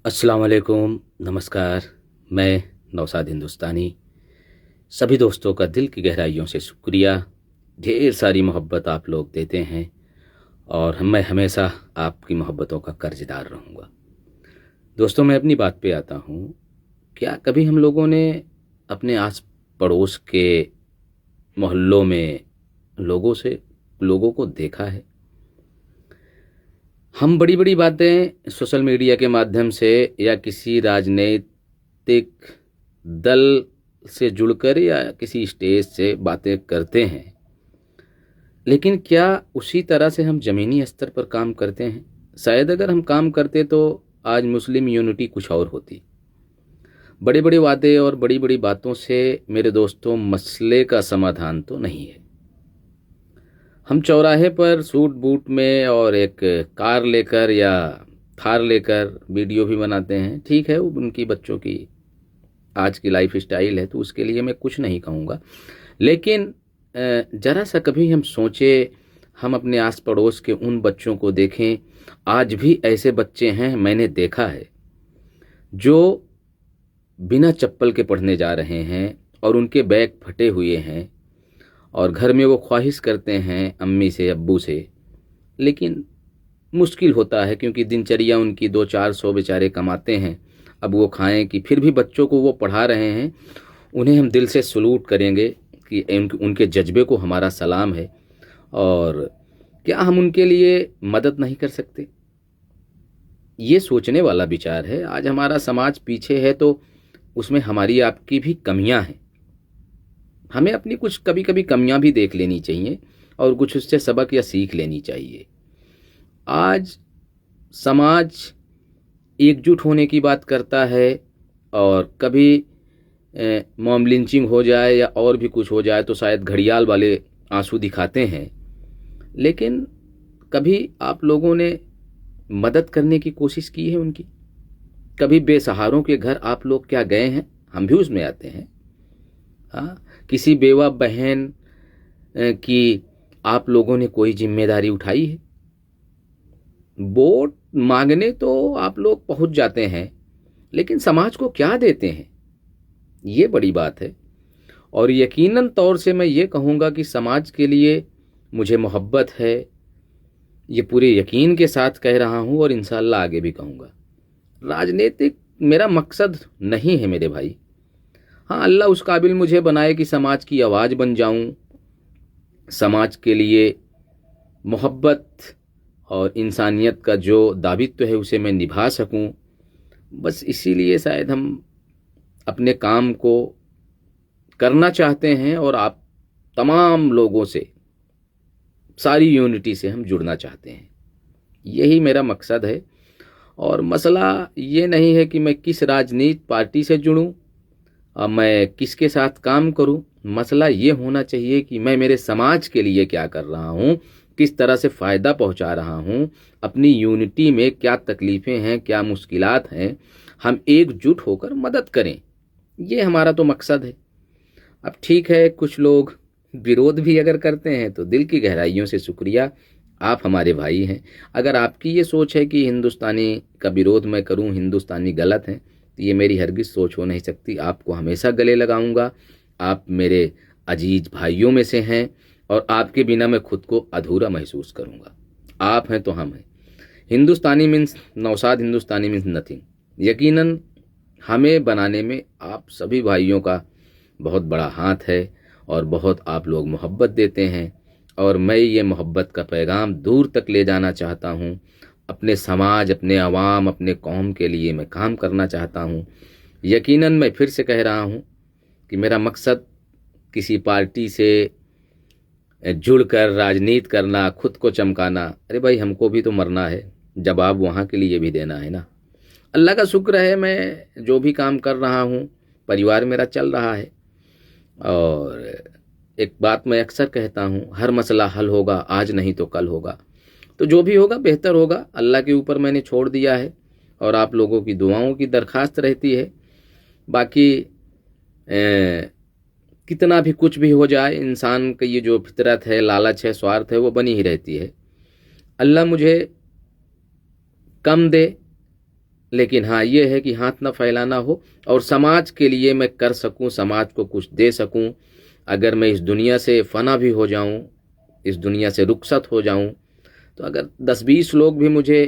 अस्सलाम वालेकुम, नमस्कार। मैं नौशाद हिंदुस्तानी। सभी दोस्तों का दिल की गहराइयों से शुक्रिया। ढेर सारी मोहब्बत आप लोग देते हैं और मैं हमेशा आपकी मोहब्बतों का कर्जदार रहूँगा। दोस्तों, मैं अपनी बात पे आता हूँ। क्या कभी हम लोगों ने अपने आस पड़ोस के मोहल्लों में लोगों को देखा है? हम बड़ी-बड़ी बातें सोशल मीडिया के माध्यम से या किसी राजनैतिक दल से जुड़कर या किसी स्टेज से बातें करते हैं, लेकिन क्या उसी तरह से हम ज़मीनी स्तर पर काम करते हैं? शायद अगर हम काम करते तो आज मुस्लिम यूनिटी कुछ और होती। बड़े-बड़े वादे और बड़ी-बड़ी बातों से मेरे दोस्तों मसले का समाधान तो नहीं है। हम चौराहे पर सूट बूट में और एक कार लेकर या थार लेकर वीडियो भी बनाते हैं। ठीक है, वो उनकी बच्चों की आज की लाइफ स्टाइल है, तो उसके लिए मैं कुछ नहीं कहूँगा। लेकिन ज़रा सा कभी हम सोचें, हम अपने आस पड़ोस के उन बच्चों को देखें। आज भी ऐसे बच्चे हैं, मैंने देखा है, जो बिना चप्पल के पढ़ने जा रहे हैं और उनके बैग फटे हुए हैं और घर में वो ख्वाहिश करते हैं अम्मी से, अब्बू से, लेकिन मुश्किल होता है क्योंकि दिनचर्या उनकी 2-400 बेचारे कमाते हैं। अब वो खाएं कि फिर भी बच्चों को वो पढ़ा रहे हैं। उन्हें हम दिल से सलूट करेंगे कि उनके जज्बे को हमारा सलाम है। और क्या हम उनके लिए मदद नहीं कर सकते? ये सोचने वाला विचार है। आज हमारा समाज पीछे है तो उसमें हमारी आपकी भी कमियां हैं। हमें अपनी कुछ कभी कभी कमियां भी देख लेनी चाहिए और कुछ उससे सबक या सीख लेनी चाहिए। आज समाज एकजुट होने की बात करता है और कभी मॉब लिंचिंग हो जाए या और भी कुछ हो जाए तो शायद घड़ियाल वाले आंसू दिखाते हैं। लेकिन कभी आप लोगों ने मदद करने की कोशिश की है उनकी? कभी बेसहारों के घर आप लोग क्या गए हैं? हम भी उसमें आते हैं। हाँ, किसी बेवा बहन की आप लोगों ने कोई जिम्मेदारी उठाई है? वोट मांगने तो आप लोग पहुंच जाते हैं, लेकिन समाज को क्या देते हैं? ये बड़ी बात है। और यकीनन तौर से मैं ये कहूँगा कि समाज के लिए मुझे मोहब्बत है। ये पूरे यकीन के साथ कह रहा हूँ और इंशाअल्लाह आगे भी कहूँगा। राजनीतिक मेरा मकसद नहीं है मेरे भाई। हाँ, अल्लाह उस काबिल मुझे बनाए कि समाज की आवाज़ बन जाऊँ, समाज के लिए मोहब्बत और इंसानियत का जो दायित्व है उसे मैं निभा सकूं। बस इसीलिए शायद हम अपने काम को करना चाहते हैं और आप तमाम लोगों से, सारी यूनिटी से हम जुड़ना चाहते हैं। यही मेरा मकसद है। और मसला ये नहीं है कि मैं किस राजनीतिक पार्टी से जुड़ूं और मैं किसके साथ काम करूं। मसला ये होना चाहिए कि मैं मेरे समाज के लिए क्या कर रहा हूं, किस तरह से फ़ायदा पहुंचा रहा हूं, अपनी यूनिटी में क्या तकलीफ़ें हैं, क्या मुश्किलात हैं, हम एकजुट होकर मदद करें। ये हमारा तो मकसद है। अब ठीक है, कुछ लोग विरोध भी अगर करते हैं तो दिल की गहराइयों से शुक्रिया, आप हमारे भाई हैं। अगर आपकी ये सोच है कि हिंदुस्तानी का विरोध मैं करूं, हिंदुस्तानी गलत हैं, तो ये मेरी हरगिज़ सोच हो नहीं सकती। आपको हमेशा गले लगाऊंगा। आप मेरे अजीज भाइयों में से हैं और आपके बिना मैं खुद को अधूरा महसूस करूंगा। आप हैं तो हम हैं। हिंदुस्तानी मीन्स नौशाद, हिंदुस्तानी मीन्स नथिंग। यकीनन हमें बनाने में आप सभी भाइयों का बहुत बड़ा हाथ है और बहुत आप लोग मोहब्बत देते हैं और मैं ये मोहब्बत का पैगाम दूर तक ले जाना चाहता हूँ। अपने समाज, अपने अवाम, अपने कौम के लिए मैं काम करना चाहता हूँ। यकीनन मैं फिर से कह रहा हूँ कि मेरा मकसद किसी पार्टी से जुड़कर राजनीति करना, खुद को चमकाना, अरे भाई हमको भी तो मरना है, जवाब वहाँ के लिए भी देना है ना। अल्लाह का शुक्र है, मैं जो भी काम कर रहा हूँ, परिवार मेरा चल रहा है। और एक बात मैं अक्सर कहता हूँ, हर मसला हल होगा, आज नहीं तो कल होगा। तो जो भी होगा बेहतर होगा, अल्लाह के ऊपर मैंने छोड़ दिया है और आप लोगों की दुआओं की दरख्वास्त रहती है। बाकी कितना भी कुछ भी हो जाए, इंसान का ये जो फितरत है, लालच है, स्वार्थ है, वो बनी ही रहती है। अल्लाह मुझे कम दे लेकिन हाँ ये है कि हाथ ना फैलाना हो और समाज के लिए मैं कर सकूं, समाज को कुछ दे सकूं। अगर मैं इस दुनिया से फना भी हो जाऊं, इस दुनिया से रुखसत हो जाऊं, तो अगर 10-20 लोग भी मुझे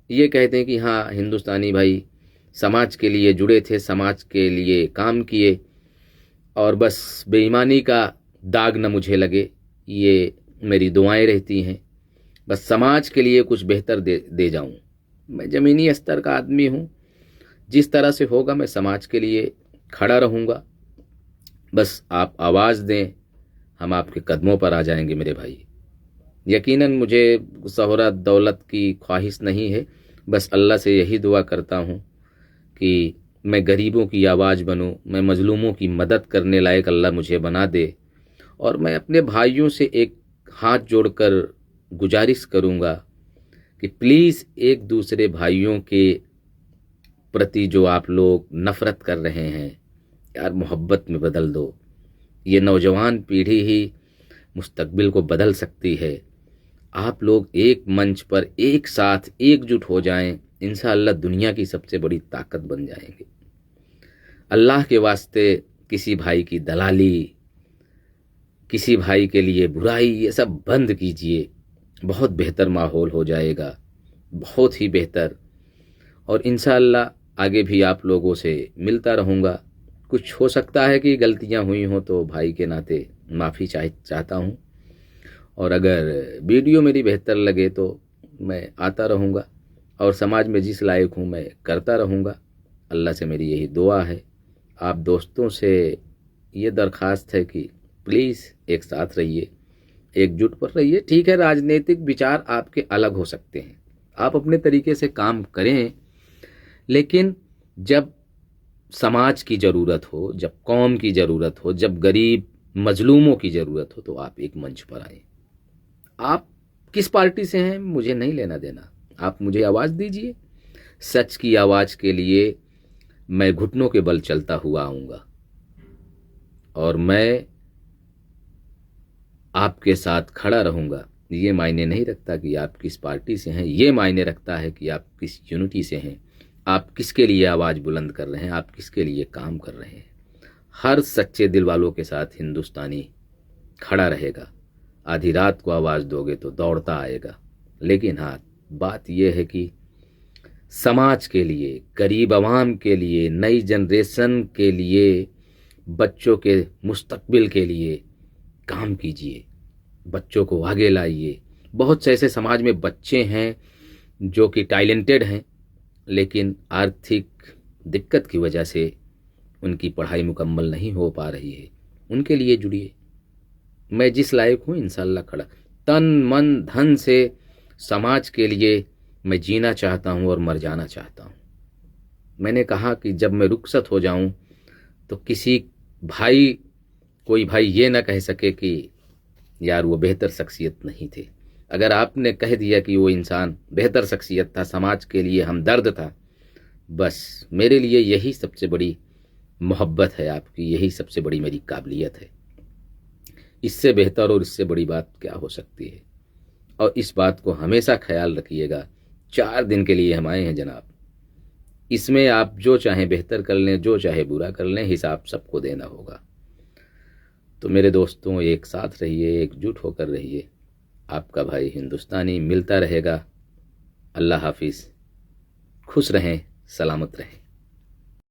ये कहते हैं कि हाँ हिंदुस्तानी भाई समाज के लिए जुड़े थे, समाज के लिए काम किए, और बस बेईमानी का दाग न मुझे लगे, ये मेरी दुआएं रहती हैं। बस समाज के लिए कुछ बेहतर दे जाऊं। मैं ज़मीनी स्तर का आदमी हूं, जिस तरह से होगा मैं समाज के लिए खड़ा रहूंगा। बस आप आवाज़ दें, हम आपके कदमों पर आ जाएंगे मेरे भाई। यकीनन मुझे शोहरत दौलत की ख्वाहिश नहीं है, बस अल्लाह से यही दुआ करता हूँ कि मैं गरीबों की आवाज़ बनूं, मैं मजलूमों की मदद करने लायक अल्लाह मुझे बना दे। और मैं अपने भाइयों से एक हाथ जोड़कर गुजारिश करूँगा कि प्लीज़ एक दूसरे भाइयों के प्रति जो आप लोग नफ़रत कर रहे हैं यार, मोहब्बत में बदल दो। ये नौजवान पीढ़ी ही मुस्तकबिल को बदल सकती है। आप लोग एक मंच पर एक साथ एकजुट हो जाएं, इंशाअल्लाह दुनिया की सबसे बड़ी ताकत बन जाएंगे। अल्लाह के वास्ते किसी भाई की दलाली, किसी भाई के लिए बुराई, ये सब बंद कीजिए। बहुत बेहतर माहौल हो जाएगा, बहुत ही बेहतर। और इंशाअल्लाह आगे भी आप लोगों से मिलता रहूँगा। कुछ हो सकता है कि गलतियाँ हुई हों तो भाई के नाते माफ़ी चाहता हूँ, और अगर वीडियो मेरी बेहतर लगे तो मैं आता रहूँगा और समाज में जिस लायक हूँ मैं करता रहूँगा। अल्लाह से मेरी यही दुआ है। आप दोस्तों से ये दरख्वास्त है कि प्लीज़ एक साथ रहिए, एकजुट पर रहिए। ठीक है, राजनीतिक विचार आपके अलग हो सकते हैं, आप अपने तरीके से काम करें, लेकिन जब समाज की ज़रूरत हो, जब कौम की ज़रूरत हो, जब गरीब मजलूमों की ज़रूरत हो, तो आप एक मंच पर आएँ। आप किस पार्टी से हैं मुझे नहीं लेना देना, आप मुझे आवाज़ दीजिए। सच की आवाज़ के लिए मैं घुटनों के बल चलता हुआ आऊँगा, और मैं आपके साथ खड़ा रहूँगा। ये मायने नहीं रखता कि आप किस पार्टी से हैं, ये मायने रखता है कि आप किस यूनिटी से हैं, आप किसके लिए आवाज़ बुलंद कर रहे हैं, आप किसके लिए काम कर रहे हैं। हर सच्चे दिल वालों के साथ हिंदुस्तानी खड़ा रहेगा। आधी रात को आवाज़ दोगे तो दौड़ता आएगा। लेकिन हाँ, बात यह है कि समाज के लिए, गरीब आवाम के लिए, नई जनरेशन के लिए, बच्चों के मुस्तकबिल के लिए काम कीजिए, बच्चों को आगे लाइए। बहुत से ऐसे समाज में बच्चे हैं जो कि टैलेंटेड हैं, लेकिन आर्थिक दिक्कत की वजह से उनकी पढ़ाई मुकम्मल नहीं हो पा रही है। उनके लिए जुड़िए। मैं जिस लायक हूँ इंशाअल्लाह खड़ा, तन मन धन से समाज के लिए मैं जीना चाहता हूँ और मर जाना चाहता हूँ। मैंने कहा कि जब मैं रुखसत हो जाऊँ तो किसी भाई, कोई भाई ये ना कह सके कि यार वो बेहतर शख्सियत नहीं थे। अगर आपने कह दिया कि वो इंसान बेहतर शख्सियत था, समाज के लिए हमदर्द था, बस मेरे लिए यही सबसे बड़ी मोहब्बत है आपकी, यही सबसे बड़ी मेरी काबिलियत है। इससे बेहतर और इससे बड़ी बात क्या हो सकती है। और इस बात को हमेशा ख्याल रखिएगा। 4 दिन के लिए हम आए हैं जनाब, इसमें आप जो चाहें बेहतर कर लें, जो चाहे बुरा कर लें, हिसाब सबको देना होगा। तो मेरे दोस्तों, एक साथ रहिए, एकजुट होकर रहिए। आपका भाई हिंदुस्तानी मिलता रहेगा। अल्लाह हाफिज़। खुश रहें, सलामत रहें।